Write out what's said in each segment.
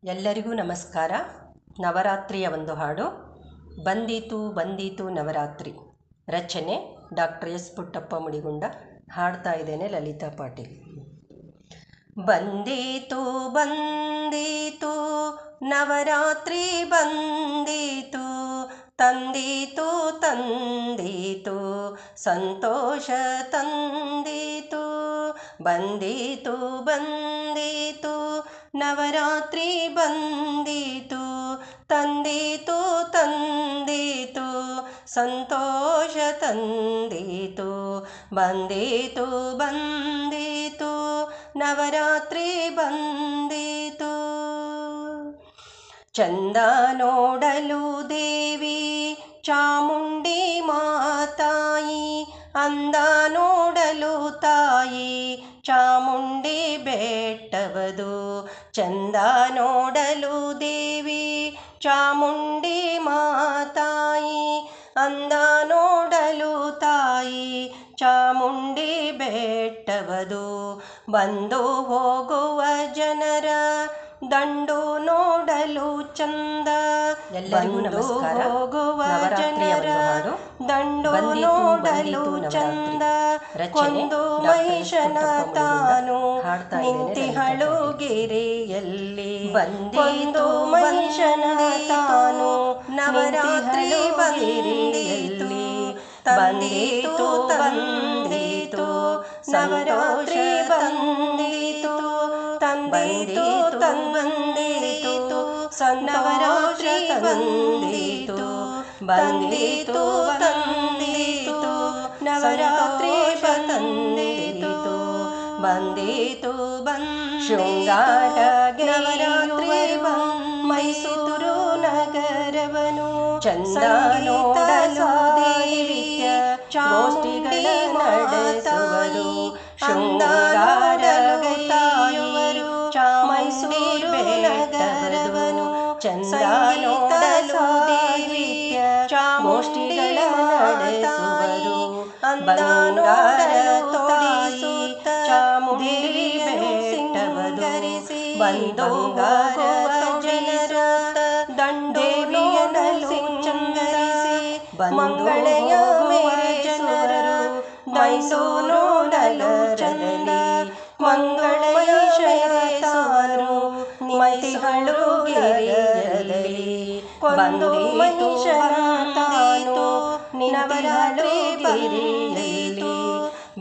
ಎಲ್ಲರಿಗೂ ನಮಸ್ಕಾರ. ನವರಾತ್ರಿಯ ಒಂದು ಹಾಡು ಬಂದೀತು ಬಂದೀತು ನವರಾತ್ರಿ. ರಚನೆ ಡಾಕ್ಟರ್ ಎಸ್ ಪುಟ್ಟಪ್ಪ ಮುಡಿಗುಂಡ. ಹಾಡ್ತಾ ಇದ್ದೇನೆ ಲಲಿತಾ ಪಾಟೀಲ್. ಬಂದೀತು ಬಂದೀತು ನವರಾತ್ರಿ ಬಂದೀತು, ತಂದೀತು ತಂದೀತು ಸಂತೋಷ ತಂದೀತು. ಬಂದೀತು ಬಂದೀತು ನವರಾತ್ರಿ ಬಂದೀತು, ತಂದೀತು ತಂದೀತು ಸಂತೋಷ ತಂದೀತು. ಬಂದೀತು ಬಂದೀತು ನವರಾತ್ರಿ ಬಂದೀತು. ಚಂದ ನೋಡಲು ದೇವಿ ಚಾಮುಂಡಿ ಮಾತಾಯಿ, ಅಂದ ನೋಡಲು ತಾಯಿ ಚಾಮುಂಡಿ ಬೆಟ್ಟವದು. ಚಂದ ನೋಡಲು ದೇವಿ ಚಾಮುಂಡಿ ಮಾತಾಯಿ, ಅಂದ ನೋಡಲು ತಾಯಿ ಚಾಮುಂಡಿ ಬೆಟ್ಟವದು. ಬಂದು ಹೋಗುವ ಜನರ ದಂಡು ನೋಡಲು ಚಂದ. ಎಲ್ಲರಿಗೂ ನಮಸ್ಕಾರ. ಹೋಗುವ ನವರಾತ್ರಿಯ ಜನರ ಒಂದು ಹಾಡು ದಂಡು ಬಂದೀತು ನೋಡಲು ಬಂದೀತು ಚಂದ. ರಚನೆ ಕೊಂದು ಡಾಕ್ಟರ್ ಎಸ್ ಮಹಿಷನ ಪುಟ್ಟಪ್ಪ ತಾನು ಮುಡಿಗುಂಡ. ಹಾಡ್ತಾ ಇದ್ದೇನೆ ನಿಂತಿಹಳು ಲಲಿತಾ ಗಿರಿಯಲ್ಲಿ. ಬಂದೀತು ಮಹಿಷನ ತಾನು ನವರಾತ್ರಿ ಬಂದೀತು. ಬಂದೀತು ತಂದೀತು ನವರಾತ್ರಿ ಬಂದೀತು. ತಂದೀತು ತಂದೀತು ನವರಾತ್ರಿ ಬಂದೀತು. ಬಂದೀತು ತಂದೀತು ನವರಾತ್ರಿ ಬಂದೀತು. ಬಂದೀತು ಶೃಂಗಾರ ನವರಾತ್ರಿ ಮೈಸೂರು ನಗರವನು ಚಂದ ನೋಡಲು ದೇವಿಯ ಗೋಷ್ಠಿಗಳ ನಡೆಸುವರು. ಶೃಂಗಾರ ತಾಯುವರು ಮೈಸೂರು ನಗರವನು ಚಂದ ನೋಡಲು ದೇವಿಯ ಗೋಷ್ಠಿಗಳ ನಡೆಸುವರು. ಬಂಗಾರ ತೋಡಿಸುತ್ತ ಚಾಮುಂಡಿ ಬೆಟ್ಟವದು. ಬಂದು ಹೋಗುವ ಜನರ ದಂಡೇವಿಯನು ಸಿಂಗರಿಸಿ ಮಂಗಳೆಯ ಮೆರೆಸುವರು. ದಂಡು ನೋಡಲು ಚಂದ ಮಂಗಳೆಯ ಮೆರೆಸುವರು. ಮೈತಿಹಳು ಗಿರಿಯಲ್ಲಿ ಕೊಂದು ಮಹಿಷನ ತಾನು ನವರಾತ್ರಿ ಬಂದೀತು.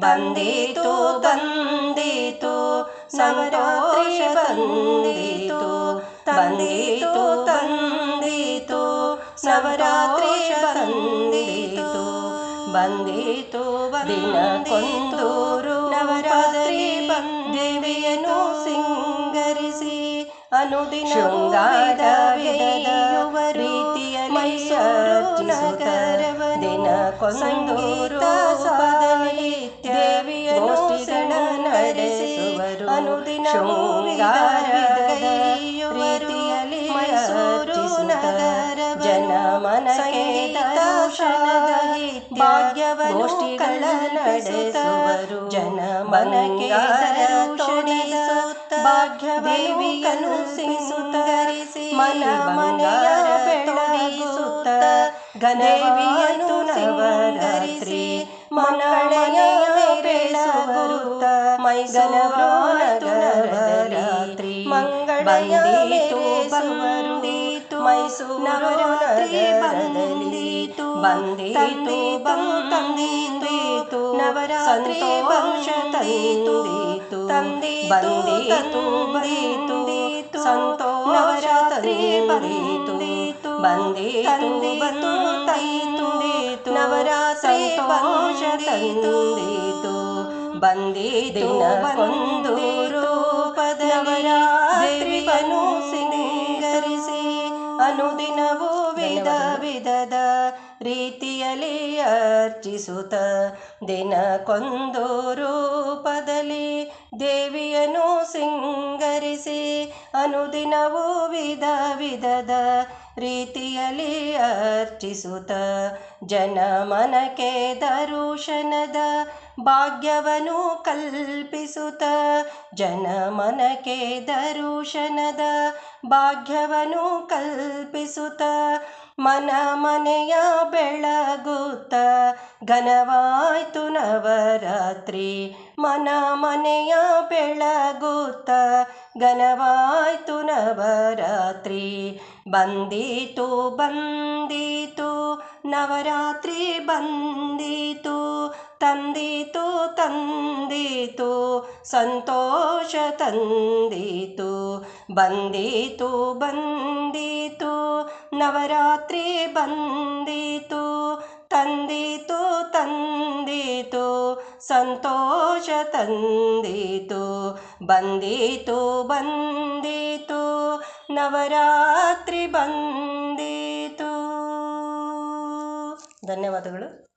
ಬಂದೀತು ಬಂದೀತು ನವರಾತ್ರಿ ಬಂದೀತು. ಬಂದೀತು ತಂದೀತು ನವರಾತ್ರಿ ಬಂದೀತು. ಬಂದೀತು ದಿನಕ್ಕೊಂದೂರು ನವರಾತ್ರಿ ದೇವಿಯನ್ನು ಸಿಂಗರಿಸಿ ಅನುದಿನ ಶೃಂಗಾರ ವಿದಯುವರು ಮೈಸೂರು ನಗರವನು. ದಿನಕ್ಕೊಂದೂರು ಸಾಲಿತ್ಯ ದೇವಿಯನ್ನು ನಡೆಸುವರು. ಅನುದಿನ ಶೃಂಗಾರ ರೀತಿಯಲ್ಲಿ ಮೈಸೂರು ನಗರ ಜನಮನಕ್ಕೆ ಭಾಗ್ಯಗೋಷ್ಠಿಗಳ ನಡೆಸುವರು. ಜನಮನಕ್ಕೆ ತೋಡಿಸುತ್ತ ಭಾಗ್ಯದೇವಿಯನ್ನು ಸಿಂಗರಿಸಿ ಮನ ಮನೆಯ ಬೆಳಗಿಸುತ್ತ ದೇವಿಯನ್ನು ನವರಾತ್ರಿ ಮಂಗಳೆಯ ಬೆಳಗುತ್ತ ಮೈಸೂರು ನಗರದಲ್ಲಿ ಮಂಗಳೆಯ ಬಂದೀತು ಮೈಸೂರು ನವರಾತ್ರಿ ಬಂದೀತು. ಬಂದೀತು ಬಂದೀತು ನವರಾತ್ರಿ ವಂಶ ತಂದೀತು. ಬಂದೀತು ಬಂದೀತು ಸಂತೋಷ ತಂದೀತು. ಬಂದೀತು ಬಂದೀತು ನವರಾತ್ರಿ ವಂಶ ತಂದೀತು. ಬಂದೀತು ಒಂದು ರೂಪದ ನವರಾತ್ರಿಯನ್ನು ಸಿಂಗರಿಸಿ ಅನುದಿನವೂ ವಿಧ ವಿಧದ ರೀತಿಯಲ್ಲಿ ಅರ್ಚಿಸುತ್ತ ದಿನಕ್ಕೊಂದು ರೂಪದಲ್ಲಿ ದೇವಿಯನ್ನು ಸಿಂಗರಿಸಿ ಅನುದಿನವೂ ವಿಧ ವಿಧದ ರೀತಿಯಲ್ಲಿ ಅರ್ಚಿಸುತ್ತ ಜನಮನಕ್ಕೆ ದರ್ಶನದ ಭಾಗ್ಯವನ್ನು ಕಲ್ಪಿಸುತ್ತ ಜನಮನಕ್ಕೆ ದರ್ಶನದ ಭಾಗ್ಯವನ್ನು ಕಲ್ಪಿಸುತ್ತ ಮನ ಮನೆಯ ಬೆಳಗುತ್ತ ಘನವಾಯ್ತು ನವರಾತ್ರಿ ಮನ ಮನೆಯ ಬೆಳಗುತ್ತ ಘನವಾಯ್ತು ನವರಾತ್ರಿ ಬಂದೀತು ಬಂದೀತು ನವರಾತ್ರಿ ಬಂದೀತು ತಂದೀತು ತಂದೀತು ಸಂತೋಷ ತಂದೀತು ಬಂದೀತು ಬಂದೀತು ನವರಾತ್ರಿ ಬಂದೀತು ತಂದೀತು ತಂದೀತು ಸಂತೋಷ ತಂದೀತು ಬಂದೀತು ಬಂದೀತು ನವರಾತ್ರಿ ಬಂದೀತು. ಧನ್ಯವಾದಗಳು.